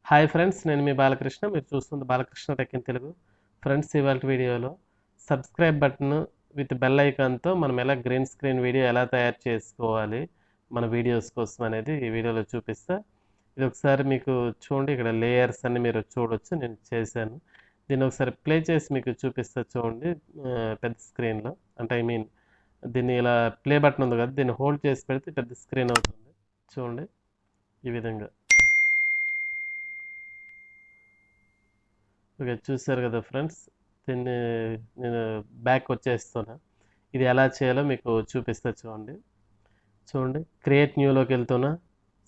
Hi friends, నేను మీ బాలకృష్ణ. మీరు చూస్తుంది Balakrishna tech in Telugu. Friends, ఇవాళ వీడియోలో సబ్స్క్రైబ్ బటన్ విత్ బెల్ ఐకాన్తో మనం ఎలా గ్రీన్ స్క్రీన్ వీడియో ఎలా తయారు చేసుకోవాలి మన వీడియోస్ కోసం అనేది ఈ వీడియోలో చూపిస్తా. ఇది ఒకసారి మీకు చూడండి, ఇక్కడ లేయర్స్ అన్ని మీరు చూడొచ్చు. నేను చేశాను. దీన్ని ఒకసారి ప్లే చేసి మీకు చూపిస్తా చూడండి. పెద్ద స్క్రీన్లో అంటే దీన్ని ఇలా ప్లే బటన్ ఉంది కదా, దీన్ని హోల్డ్ చేసి పెడితే పెద్ద స్క్రీన్ అవుతుంది. చూడండి ఈ విధంగా. ఓకే, చూసారు కదా ఫ్రెండ్స్. దీన్ని నేను బ్యాక్ వచ్చేస్తున్నా. ఇది ఎలా చేయాలో మీకు చూపిస్తా చూడండి. క్రియేట్ న్యూలోకి వెళ్తున్నా.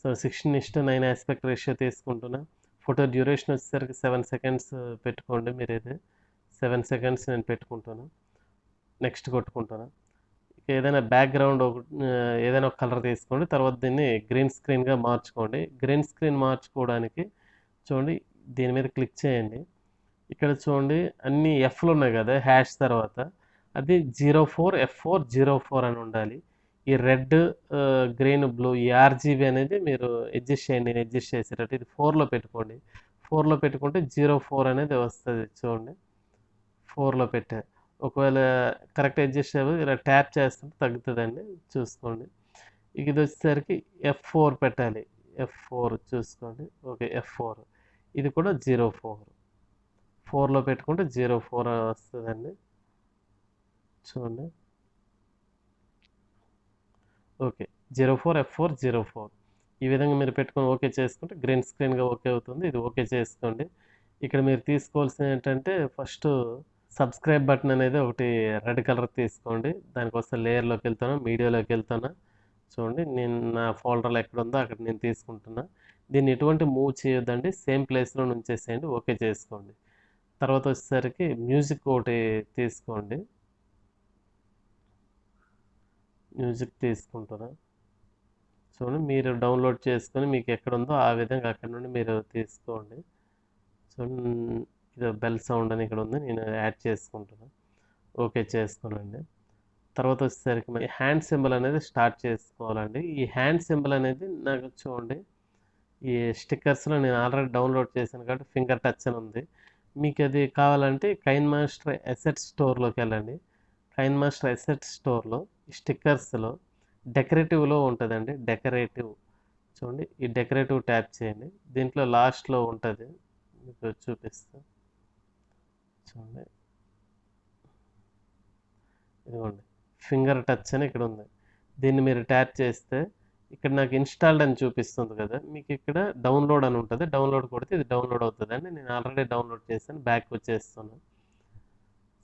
సో 16:9 ఆస్పెక్ట్ రేషియో తీసుకుంటున్నా. ఫోటో డ్యూరేషన్ వచ్చేసరికి 7 సెకండ్స్ పెట్టుకోండి. మీరు ఇది 7 సెకండ్స్ నేను పెట్టుకుంటాను. నెక్స్ట్ కొట్టుకుంటాను. ఏదైనా బ్యాక్గ్రౌండ్ ఏదైనా ఒక కలర్ తీసుకోండి. తర్వాత దీన్ని గ్రీన్ స్క్రీన్గా మార్చుకోండి. గ్రీన్ స్క్రీన్ మార్చుకోవడానికి చూడండి, దీని మీద క్లిక్ చేయండి. ఇక్కడ చూడండి అన్ని ఎఫ్లు ఉన్నాయి కదా, హ్యాష్ తర్వాత అది 04 F4 04 అని ఉండాలి. ఈ రెడ్, గ్రీన్, బ్లూ ఈ RGB అనేది మీరు అడ్జస్ట్ చేయండి. నేను అడ్జస్ట్ చేసేటట్టు ఇది 4లో పెట్టుకోండి. 4లో పెట్టుకుంటే 04 అనేది వస్తుంది. చూడండి 4లో పెట్టారు. ఒకవేళ కరెక్ట్ అడ్జస్ట్ అవ్వదు, ఇలా ట్యాప్ చేస్తుంటే తగ్గుతుందండి, చూసుకోండి. ఇది వచ్చేసరికి F4 పెట్టాలి. F4 చూసుకోండి. ఓకే, F4 ఇది కూడా 04. 4లో పెట్టుకుంటే 04 వస్తుందండి. చూడండి. ఓకే, 04 F4 04 ఈ విధంగా మీరు పెట్టుకొని ఓకే చేసుకుంటే గ్రీన్ స్క్రీన్గా ఓకే అవుతుంది. ఇది ఓకే చేసుకోండి. ఇక్కడ మీరు తీసుకోవాల్సింది ఏంటంటే, ఫస్ట్ సబ్స్క్రైబ్ బటన్ అనేది ఒకటి రెడ్ కలర్ తీసుకోండి. దానికోసం లేయర్లోకి వెళ్తాను, మీడియాలోకి వెళ్తాను. చూడండి, నేను నా ఫోల్డర్లో ఎక్కడ ఉందో అక్కడ నేను తీసుకుంటున్నా. దీన్ని ఎటువంటి మూవ్ చేయొద్దండి, సేమ్ ప్లేస్లో ఉంచేసేయండి. ఓకే చేసుకోండి. తర్వాత వచ్చేసరికి మ్యూజిక్ ఒకటి తీసుకోండి. మ్యూజిక్ తీసుకుంటారా? చూడండి, మీరు డౌన్లోడ్ చేసుకొని మీకు ఎక్కడ ఉందో ఆ విధంగా అక్కడ నుండి మీరు తీసుకోండి. చూడండి, ఇది బెల్ సౌండ్ అని ఇక్కడ ఉంది, నేను యాడ్ చేసుకుంటున్నాను. ఓకే చేసుకోనండి. తర్వాత వచ్చేసరికి మరి హ్యాండ్ సింబల్ అనేది స్టార్ట్ చేసుకోవాలండి. ఈ హ్యాండ్ సింబల్ అనేది నాకు చూడండి, ఈ స్టిక్కర్స్లో నేను ఆల్రెడీ డౌన్లోడ్ చేశాను కాబట్టి ఫింగర్ టచ్ అని ఉంది. మీకు అది కావాలంటే కైన్మాస్టర్ అసెట్ స్టోర్లోకి వెళ్ళండి. కైన్మాస్టర్ అసెట్ స్టోర్లో స్టిక్కర్స్లో డెకరేటివ్లో ఉంటుందండి. డెకరేటివ్ చూడండి, ఈ డెకరేటివ్ ట్యాప్ చేయండి. దీంట్లో లాస్ట్లో ఉంటుంది, మీకు చూపిస్తాను. చూడండి, ఇదిగోండి ఫింగర్ టచ్ అని ఇక్కడ ఉంది. దీన్ని మీరు ట్యాప్ చేస్తే ఇక్కడ నాకు ఇన్స్టాల్డ్ అని చూపిస్తుంది కదా, మీకు ఇక్కడ డౌన్లోడ్ అని ఉంటుంది. డౌన్లోడ్ కొడితే ఇది డౌన్లోడ్ అవుతుంది అండి. నేను ఆల్రెడీ డౌన్లోడ్ చేశాను. బ్యాక్ వచ్చేస్తున్నాను.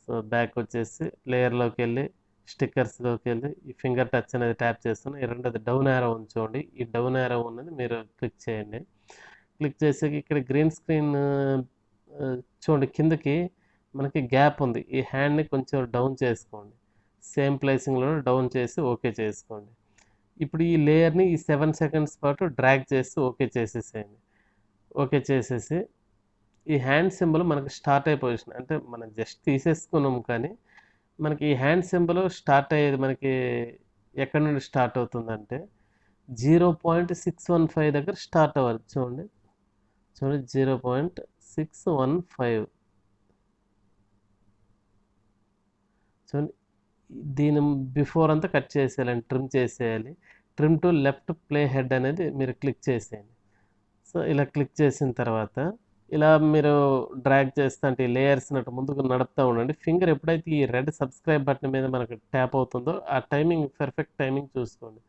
సో బ్యాక్ వచ్చేసి లేయర్లోకి వెళ్ళి స్టిక్కర్స్లోకి వెళ్ళి ఈ ఫింగర్ టచ్ అనేది ట్యాప్ చేస్తున్నాను. ఈ రెండోది డౌన్ యారో ఉంచండి. ఈ డౌన్ యారో ఉన్నది మీరు క్లిక్ చేయండి. క్లిక్ చేసాక ఇక్కడ గ్రీన్ స్క్రీన్ చూడండి, కిందకి మనకి గ్యాప్ ఉంది. ఈ హ్యాండ్ని కొంచెం డౌన్ చేసుకోండి. సేమ్ ప్లేసింగ్లో డౌన్ చేసి ఓకే చేసుకోండి. ఇప్పుడు ఈ లేయర్ని ఈ 7 సెకండ్స్ పాటు డ్రాగ్ చేసి ఓకే చేసేసేయండి. ఓకే చేసేసి ఈ హ్యాండ్ సింబల్ మనకి స్టార్ట్ అయ్యే పొజిషన్ అంటే మనం జస్ట్ తీసేసుకున్నాం, కానీ మనకి ఈ హ్యాండ్ సింబల్ స్టార్ట్ అయ్యేది మనకి ఎక్కడి నుండి స్టార్ట్ అవుతుందంటే 0.615 దగ్గర స్టార్ట్ అవ్వాలి. చూడండి 0.615. చూడండి, దీని బిఫోర్ అంతా కట్ చేసేయాలండి, ట్రిమ్ చేసేయాలి. Trim to left play head అనేది మీరు క్లిక్ చేసేయండి. సో ఇలా క్లిక్ చేసిన తర్వాత ఇలా మీరు డ్రాగ్ చేస్తే అంటే ఈ లేయర్స్ నట్టు ముందుకు నడుపుతూ ఉండండి. ఫింగర్ ఎప్పుడైతే ఈ రెడ్ సబ్స్క్రైబ్ బటన్ మీద మనకు ట్యాప్ అవుతుందో ఆ టైమింగ్ పర్ఫెక్ట్ టైమింగ్ చూసుకోండి.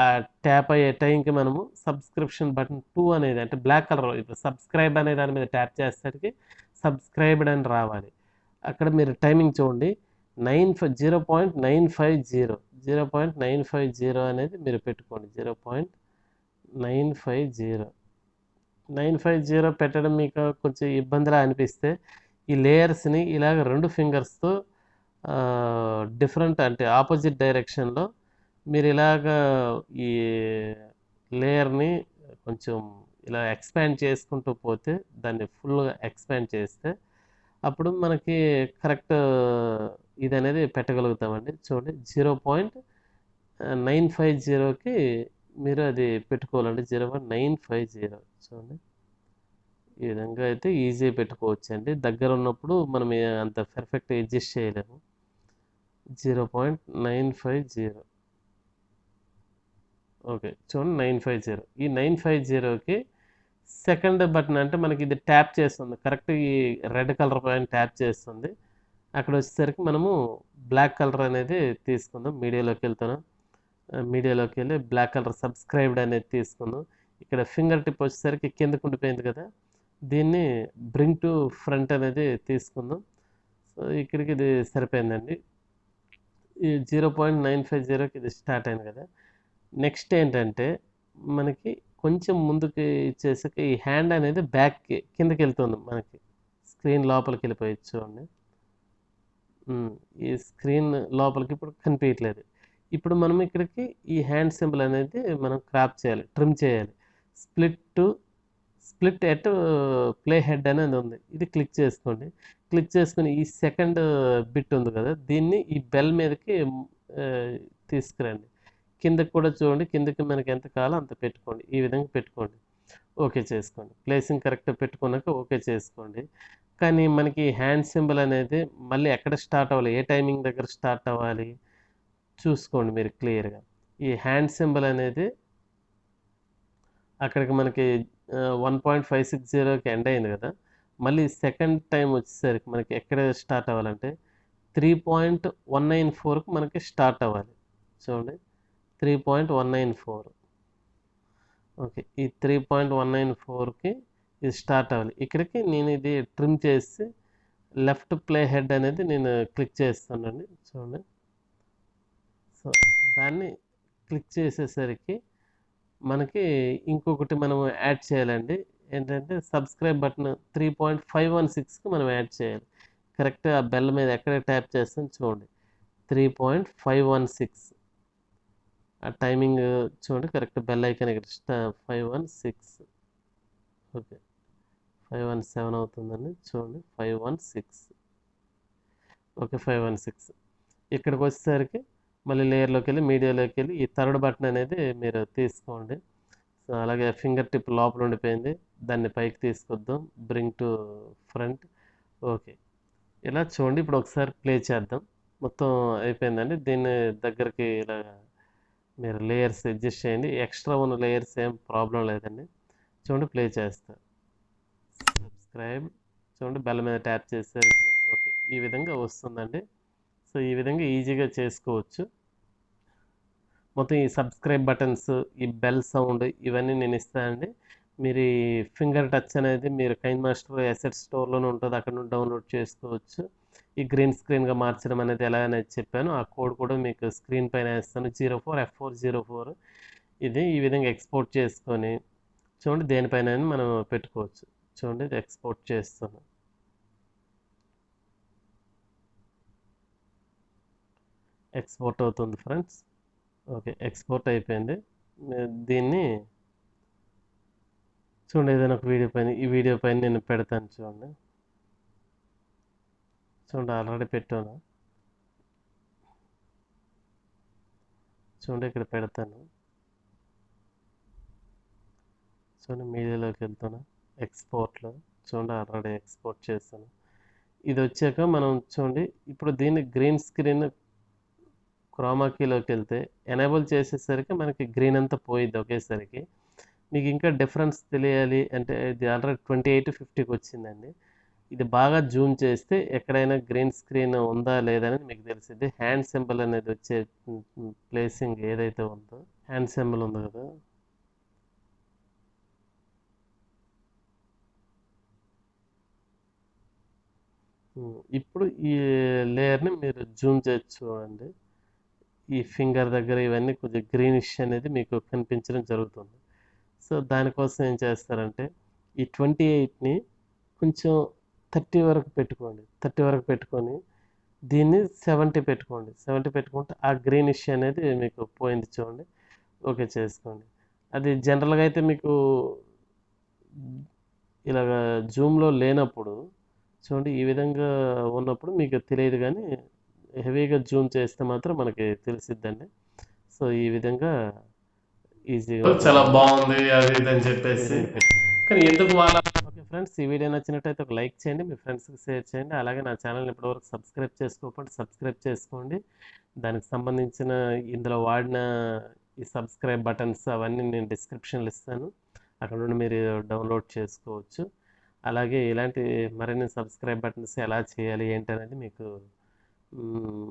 ఆ ట్యాప్ అయ్యే టైంకి మనము సబ్స్క్రిప్షన్ బటన్ 2 అనేది అంటే బ్లాక్ కలర్ ఇప్పుడు సబ్స్క్రైబ్ అనే దాని మీద ట్యాప్ చేసేసరికి సబ్స్క్రైబ్డ్ అని రావాలి. అక్కడ మీరు టైమింగ్ చూడండి, 0.950 0.950 అనేది మీరు పెట్టుకోండి. 0.950 పెట్టడం మీకు కొంచెం ఇబ్బందిలా అనిపిస్తే ఈ లేయర్స్ని ఇలాగ 2 ఫింగర్స్తో డిఫరెంట్ అంటే ఆపోజిట్ డైరెక్షన్లో మీరు ఇలాగ ఈ లేయర్ని కొంచెం ఇలా ఎక్స్పాండ్ చేసుకుంటూ పోతే, దాన్ని ఫుల్గా ఎక్స్పాండ్ చేస్తే అప్పుడు మనకి కరెక్ట్ ఇది అనేది పెట్టగలుగుతామండి. చూడండి 0.950కి మీరు అది పెట్టుకోవాలండి. 0.950 చూడండి. ఈ విధంగా అయితే ఈజీ పెట్టుకోవచ్చు అండి. దగ్గర ఉన్నప్పుడు మనం అంత పర్ఫెక్ట్ అడ్జస్ట్ చేయలేము. 0.950 ఓకే చూడండి 950. ఈ 950కి సెకండ్ బటన్ అంటే మనకి ఇది ట్యాప్ చేస్తుంది, కరెక్ట్ ఈ రెడ్ కలర్ పైన ట్యాప్ చేస్తుంది. అక్కడ వచ్చేసరికి మనము బ్లాక్ కలర్ అనేది తీసుకుందాం. మీడియాలోకి వెళ్తున్నాం, మీడియాలోకి వెళ్ళి బ్లాక్ కలర్ సబ్స్క్రైబ్డ్ అనేది తీసుకుందాం. ఇక్కడ ఫింగర్ టిప్ వచ్చేసరికి కిందకు ఉండిపోయింది కదా, దీన్ని బ్రింగ్ టు ఫ్రంట్ అనేది తీసుకుందాం. సో ఇక్కడికి ఇది సరిపోయిందండి. ఈ 0.950కి ఇది స్టార్ట్ అయింది కదా. నెక్స్ట్ ఏంటంటే మనకి కొంచెం ముందుకి ఇచ్చేసాక ఈ హ్యాండ్ అనేది బ్యాక్కి కిందకి వెళ్తుంది, మనకి స్క్రీన్ లోపలికి వెళ్ళిపోయి చూడండి. ఈ స్క్రీన్ లోపలికి ఇప్పుడు కనిపించట్లేదు. ఇప్పుడు మనం ఇక్కడికి ఈ హ్యాండ్ సింబల్ అనేది మనం క్రాప్ చేయాలి, ట్రిమ్ చేయాలి. స్ప్లిట్ ఎట్ ప్లే హెడ్ అనేది ఉంది, ఇది క్లిక్ చేసుకోండి. క్లిక్ చేసుకుని ఈ సెకండ్ బిట్ ఉంది కదా, దీన్ని ఈ బెల్ మీదకి తీసుకురండి. కిందకి కూడా చూడండి, కిందకి మనకి ఎంత కావాలో అంత పెట్టుకోండి. ఈ విధంగా పెట్టుకోండి, ఓకే చేసుకోండి. ప్లేసింగ్ కరెక్ట్ పెట్టుకున్నాక ఓకే చేసుకోండి. కానీ మనకి హ్యాండ్ సింబల్ అనేది మళ్ళీ ఎక్కడ స్టార్ట్ అవ్వాలి, ఏ టైమింగ్ దగ్గర స్టార్ట్ అవ్వాలి చూసుకోండి మీరు క్లియర్గా. ఈ హ్యాండ్ సింబల్ అనేది అక్కడికి మనకి 1.560కి ఎండ్ అయింది కదా, మళ్ళీ సెకండ్ టైం వచ్చేసరికి మనకి ఎక్కడ స్టార్ట్ అవ్వాలంటే 3.194కి మనకి స్టార్ట్ అవ్వాలి. చూడండి 3.194. ఓకే, ఈ 3.194కి ఇది స్టార్ట్ అవ్వాలి. ఇక్కడికి నేను ఇది ట్రిమ్ చేసి లెఫ్ట్ ప్లే హెడ్ అనేది నేను క్లిక్ చేస్తానండి. చూడండి, సో దాన్ని క్లిక్ చేసేసరికి మనకి ఇంకొకటి మనం యాడ్ చేయాలండి. ఏంటంటే సబ్స్క్రైబ్ బటన్ 3.516కి మనం యాడ్ చేయాలి. కరెక్ట్ ఆ బెల్ మీద ఎక్కడ ట్యాప్ చేస్తాం చూడండి, 3.516 ఆ టైమింగ్ చూడండి, కరెక్ట్ బెల్ ఐకాన్ ఇక్కడ 516. ఓకే 517 అవుతుందండి, చూడండి 516. ఓకే 516. ఇక్కడికి వచ్చేసరికి మళ్ళీ లేయర్లోకి వెళ్ళి మీడియాలోకి వెళ్ళి ఈ థర్డ్ బటన్ అనేది మీరు తీసుకోండి. సో అలాగే ఫింగర్ టిప్ లోపల ఉండిపోయింది, దాన్ని పైకి తీసుకొద్దాం, బ్రింగ్ టు ఫ్రంట్. ఓకే ఇలా చూడండి. ఇప్పుడు ఒకసారి ప్లే చేద్దాం. మొత్తం అయిపోయిందండి. దీన్ని దగ్గరికి ఇలా మీరు లేయర్స్ అడ్జస్ట్ చేయండి. ఎక్స్ట్రా ఉన్న లేయర్స్ ఏం ప్రాబ్లం లేదండి. చూడండి ప్లే చేస్తా, సబ్స్క్రైబ్ చూడండి బెల్ మీద ట్యాప్ చేసేసరికి ఓకే ఈ విధంగా వస్తుందండి. సో ఈ విధంగా ఈజీగా చేసుకోవచ్చు. మొత్తం ఈ సబ్స్క్రైబ్ బటన్స్, ఈ బెల్ సౌండ్ ఇవన్నీ నేను ఇస్తానండి. మీరు ఈ ఫింగర్ టచ్ అనేది మీరు కైన్మాస్టర్ అసెట్ స్టోర్లోనే ఉంటుంది, అక్కడ నుండి డౌన్లోడ్ చేసుకోవచ్చు. ఈ గ్రీన్ స్క్రీన్గా మార్చడం అనేది ఎలా అనేది చెప్పాను, ఆ కోడ్ కూడా మీకు స్క్రీన్ పైన వేస్తాను. 04F404 ఇది ఈ విధంగా ఎక్స్పోర్ట్ చేసుకొని చూడండి దేనిపైన మనం పెట్టుకోవచ్చు. చూడండి ఇది ఎక్స్పోర్ట్ చేస్తాను. ఎక్స్పోర్ట్ అవుతుంది ఫ్రెండ్స్. ఓకే ఎక్స్పోర్ట్ అయిపోయింది. దీన్ని చూడండి ఏదైనా ఒక వీడియో పైన, ఈ వీడియో పైన నేను పెడతాను చూడండి. చూడండి ఆల్రెడీ పెట్టాను, చూడండి ఇక్కడ పెడతాను. చూడండి మీడియాలోకి వెళ్తాను, ఎక్స్పోర్ట్లో చూడండి ఆల్రెడీ ఎక్స్పోర్ట్ చేస్తాను. ఇది వచ్చాక మనం చూడండి ఇప్పుడు దీన్ని గ్రీన్ స్క్రీన్ క్రోమాకీలోకి వెళ్తే ఎనేబుల్ చేసేసరికి మనకి గ్రీన్ అంతా పోయిద్ది ఒకేసరికి. మీకు ఇంకా డిఫరెన్స్ తెలియాలి అంటే ఇది ఆల్రెడీ 28:50కి వచ్చిందండి. ఇది బాగా జూమ్ చేస్తే ఎక్కడైనా గ్రీన్ స్క్రీన్ ఉందా లేదా అనేది మీకు తెలిసింది. హ్యాండ్ సింబల్ అనేది వచ్చే ప్లేసింగ్ ఏదైతే ఉందో, హ్యాండ్ సింబల్ ఉంది కదా, ఇప్పుడు ఈ లేయర్ని మీరు జూమ్ చేసి చూడండి. ఈ ఫింగర్ దగ్గర ఇవన్నీ కొంచెం గ్రీనిష్ అనేది మీకు కనిపించడం జరుగుతుంది. సో దానికోసం ఏం చేస్తారంటే ఈ 28ని కొంచెం 30 వరకు పెట్టుకోండి. 30 వరకు పెట్టుకొని దీన్ని 70 పెట్టుకోండి. 70 పెట్టుకుంటే ఆ గ్రీనిష్ అనేది మీకు పోయింది చూడండి. ఓకే చేసుకోండి. అది జనరల్గా అయితే మీకు ఇలాగ జూమ్లో లేనప్పుడు చూడండి ఈ విధంగా ఉన్నప్పుడు మీకు తెలియదు, కానీ హెవీగా జూమ్ చేస్తే మాత్రం మనకి తెలిసిద్దండి. సో ఈ విధంగా ఈజీగా చాలా బాగుంది అది ఇది అని చెప్పేసి, కానీ ఎందుకు వాళ్ళ ఓకే ఫ్రెండ్స్, ఈ వీడియో నచ్చినట్టయితే ఒక లైక్ చేయండి, మీ ఫ్రెండ్స్కి షేర్ చేయండి. అలాగే నా ఛానల్ని ఇప్పటివరకు సబ్స్క్రైబ్ చేసుకోకపోతే సబ్స్క్రైబ్ చేసుకోండి. దానికి సంబంధించిన ఇందులో వాడిన ఈ సబ్స్క్రైబ్ బటన్స్ అవన్నీ నేను డిస్క్రిప్షన్లో ఇస్తాను, అక్కడ నుండి మీరు డౌన్లోడ్ చేసుకోవచ్చు. అలాగే ఇలాంటి మరిన్ని సబ్స్క్రైబ్ బటన్స్ ఎలా చేయాలి ఏంటి అనేది మీకు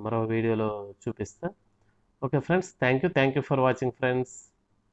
మరో వీడియోలో చూపిస్తా. Okay friends, thank you for watching friends.